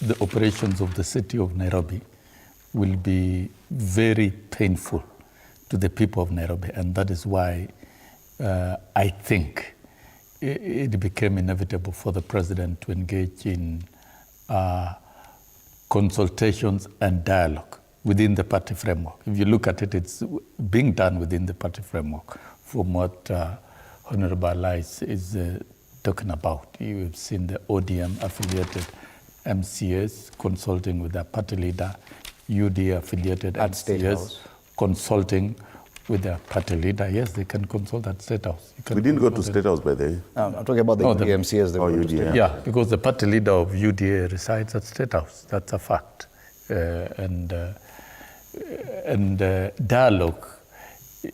the operations of the city of Nairobi will be very painful to the people of Nairobi. And that is why I think it became inevitable for the president to engage in consultations and dialogue within the party framework. If you look at it, it's being done within the party framework from what Honorable Alice is talking about. You've seen the ODM affiliated MCAs consulting with their party leader, UDA affiliated at MCAs Statehouse. Consulting with their party leader. Yes, they can consult at Statehouse. We didn't go to Statehouse by the way. I'm talking about the MCAs. UDA. Yeah, because the party leader of UDA resides at Statehouse. That's a fact. And dialogue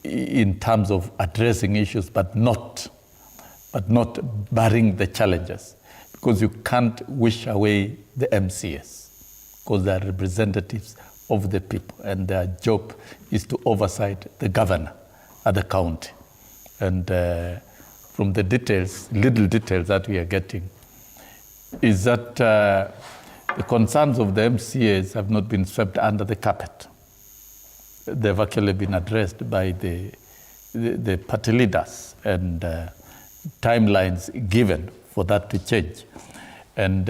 in terms of addressing issues, but not barring the challenges, because you can't wish away the MCAs, because they are representatives of the people, and their job is to oversight the governor at the county. And from the details, little details that we are getting, is that the concerns of the MCAs have not been swept under the carpet. They've actually been addressed by the party leaders, and timelines given for that to change. And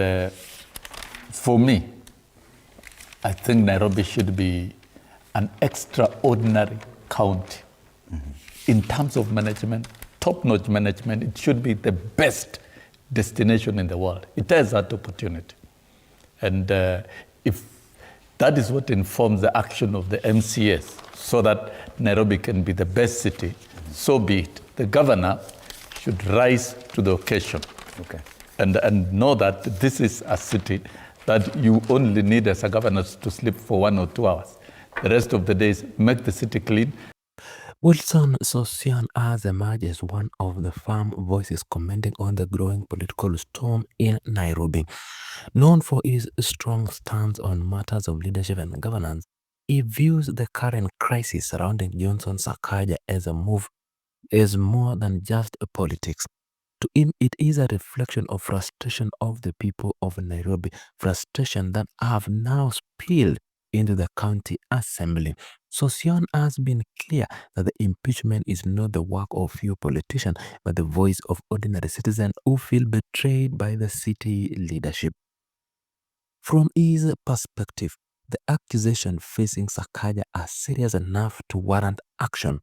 for me, I think Nairobi should be an extraordinary county. In terms of management, top-notch management. It should be the best destination in the world. It has that opportunity. And if that is what informs the action of the MCAs, so that Nairobi can be the best city, so be it. The governor should rise to the occasion. Okay. And know that this is a city that you only need as a governor to sleep for 1 or 2 hours. The rest of the days, make the city clean. Wilson Sossion has emerged as one of the firm voices commenting on the growing political storm in Nairobi. Known for his strong stance on matters of leadership and governance, he views the current crisis surrounding Johnson Sakaja as more than just politics. To him, it is a reflection of frustration of the people of Nairobi, frustration that have now spilled into the county assembly. Sossion has been clear that the impeachment is not the work of few politicians, but the voice of ordinary citizens who feel betrayed by the city leadership. From his perspective, the accusation facing Sakaja are serious enough to warrant action.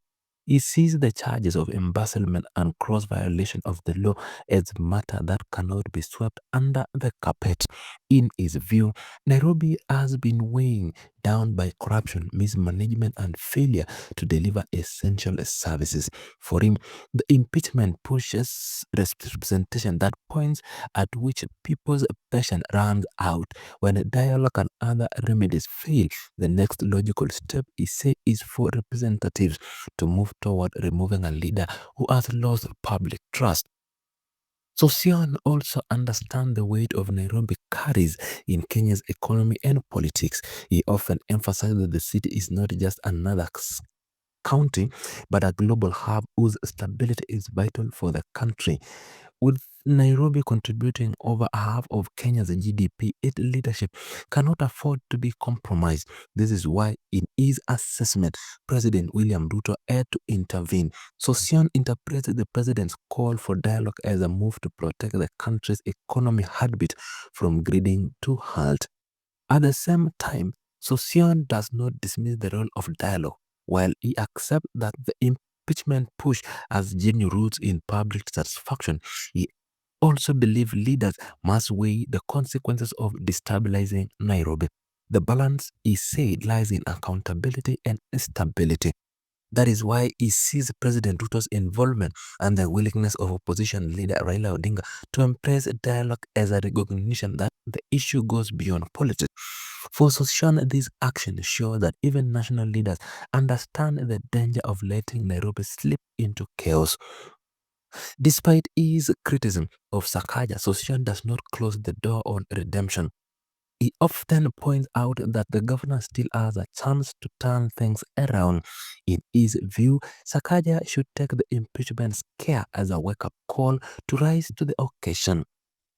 He sees the charges of embezzlement and gross violation of the law as a matter that cannot be swept under the carpet. In his view, Nairobi has been weighing down by corruption, mismanagement, and failure to deliver essential services. For him, the impeachment pushes representation that points at which people's patience runs out. When dialogue and other remedies fail, the next logical step is for representatives to move toward removing a leader who has lost public trust. Sossion also understands the weight of Nairobi carries in Kenya's economy and politics. He often emphasizes that the city is not just another county, but a global hub whose stability is vital for the country. With Nairobi contributing over half of Kenya's GDP, its leadership cannot afford to be compromised. This is why, in his assessment, President William Ruto had to intervene. Sossion interpreted the president's call for dialogue as a move to protect the country's economic heartbeat from grinding to halt. At the same time, Sossion does not dismiss the role of dialogue. While he accepts that the impeachment push has genuine roots in public satisfaction, he also believes leaders must weigh the consequences of destabilizing Nairobi. The balance, he said, lies in accountability and stability. That is why he sees President Ruto's involvement and the willingness of opposition leader Raila Odinga to embrace dialogue as a recognition that the issue goes beyond politics. For Sossion, these actions show that even national leaders understand the danger of letting Nairobi slip into chaos. Despite his criticism of Sakaja, Sossion does not close the door on redemption. He often points out that the governor still has a chance to turn things around. In his view, Sakaja should take the impeachment scare as a wake-up call to rise to the occasion.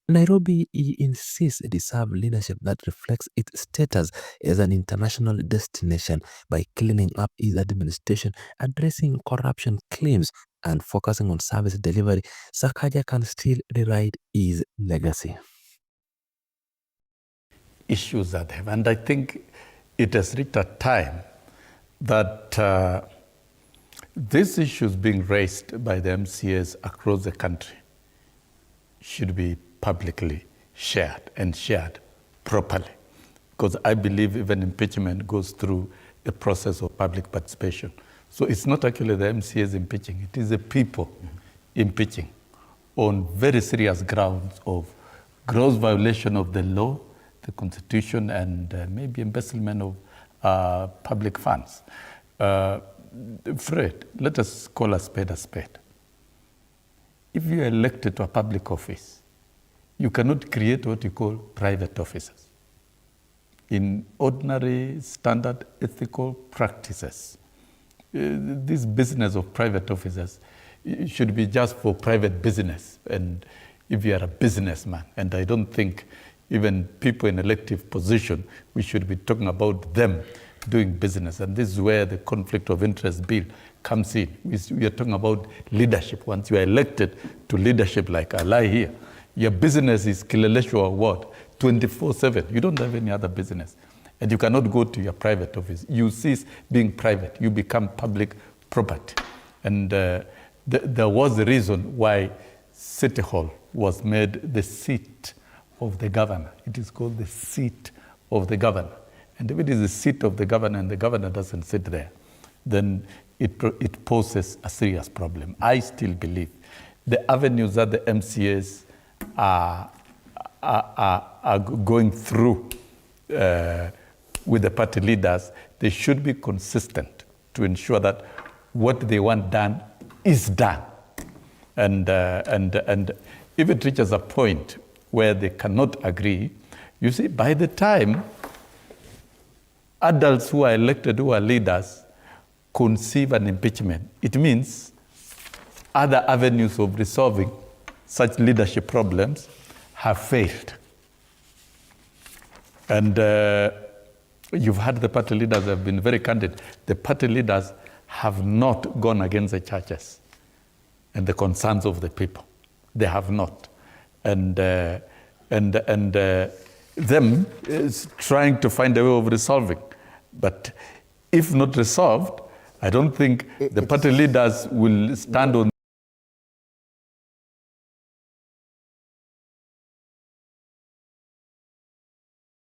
Nairobi, he insists, deserves leadership that reflects its status as an international destination. By cleaning up his administration, addressing corruption claims, and focusing on service delivery, Sakaja can still rewrite his legacy. Issues that have, and I think it has reached a time that these issues being raised by the MCAs across the country should be publicly shared and shared properly. Because I believe even impeachment goes through a process of public participation. So it's not actually the MCAs impeaching, it is the people impeaching on very serious grounds of gross violation of the law, the Constitution, and maybe embezzlement of public funds. Fred, let us call a spade a spade. If you are elected to a public office, you cannot create what you call private offices. In ordinary, standard ethical practices, this business of private offices should be just for private business, and if you are a businessman, and I don't think even people in elective position, we should be talking about them doing business. And this is where the conflict of interest bill comes in. We are talking about leadership. Once you are elected to leadership, like I lie here, your business is Kileleshwa Award 24/7. You don't have any other business. And you cannot go to your private office. You cease being private. You become public property. And there was a reason why City Hall was made the seat of the governor. It is called the seat of the governor. And if it is the seat of the governor and the governor doesn't sit there, then it poses a serious problem. I still believe the avenues that the MCAs are going through with the party leaders, they should be consistent to ensure that what they want done is done. And if it reaches a point where they cannot agree, you see, by the time adults who are elected, who are leaders, conceive an impeachment, it means other avenues of resolving such leadership problems have failed. And you've heard the party leaders have been very candid. The party leaders have not gone against the churches and the concerns of the people. They have not. And them is trying to find a way of resolving. But if not resolved, I don't think the party leaders will stand on